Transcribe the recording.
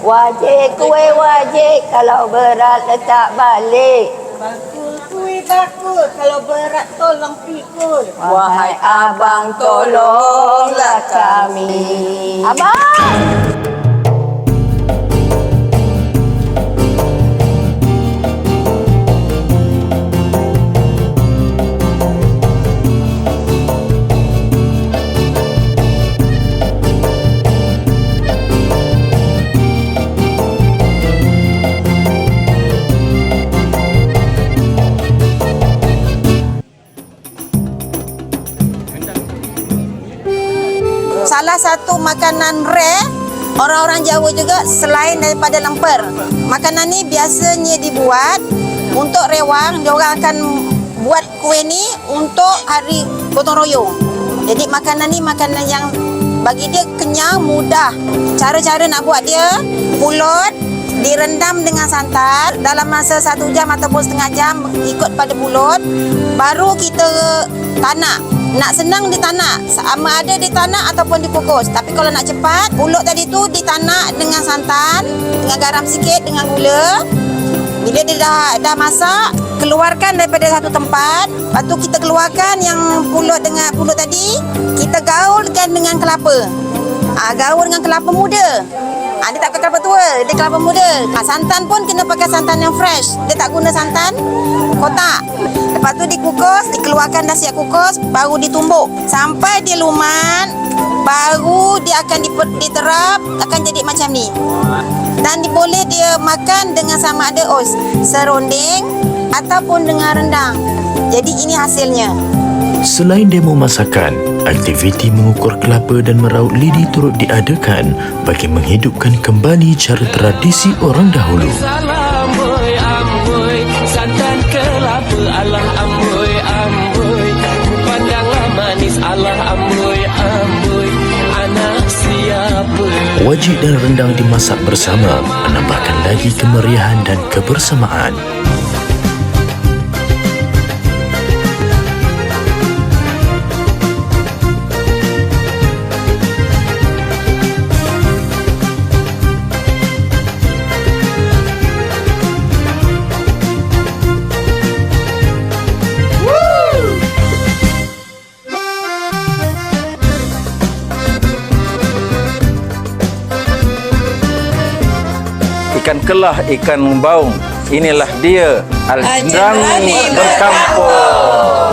Wajib kue wajib, kalau berat letak balik. Bakul kue bakul, kalau berat tolong pikul. Wahai abang, tolonglah kami. Abang! Salah satu makanan rare orang-orang Jawa juga selain daripada lemper. Makanan ni biasanya dibuat untuk rewang. Diorang akan buat kuih ni untuk hari gotong royong. Jadi makanan ni makanan yang bagi dia kenyang, mudah. Cara-cara nak buat dia, pulut direndam dengan santan dalam masa 1 jam ataupun setengah jam ikut pada pulut. Baru kita tanak. Nak senang ditanak, sama ada ditanak ataupun dikukus. Tapi kalau nak cepat, pulut tadi tu ditanak dengan santan, dengan garam sikit, dengan gula. Bila dia dah masak, keluarkan daripada satu tempat. Lepas tu kita keluarkan yang pulut tadi, kita gaulkan dengan kelapa. Gaul dengan kelapa muda. Dia tak pakai kelapa tua, dia kelapa muda. Santan pun kena pakai santan yang fresh. Dia tak guna santan kotak. Lepas tu dikukus, dikeluarkan dah siap kukus, baru ditumbuk. Sampai dia lumat, baru dia akan diterap, akan jadi macam ni. Dan boleh dia makan dengan sama ada serunding ataupun dengan rendang. Jadi ini hasilnya. Selain demo masakan, aktiviti mengukur kelapa dan meraup lidi turut diadakan bagi menghidupkan kembali cara tradisi orang dahulu. Santan kelapa alah amboi amboi, pandanglah manis alah amboi amboi, anak siapa. Wajik dan rendang dimasak bersama menambahkan lagi kemeriahan dan kebersamaan. Ikan kelah, ikan baung. Inilah dia Al-Jinrani berkampung.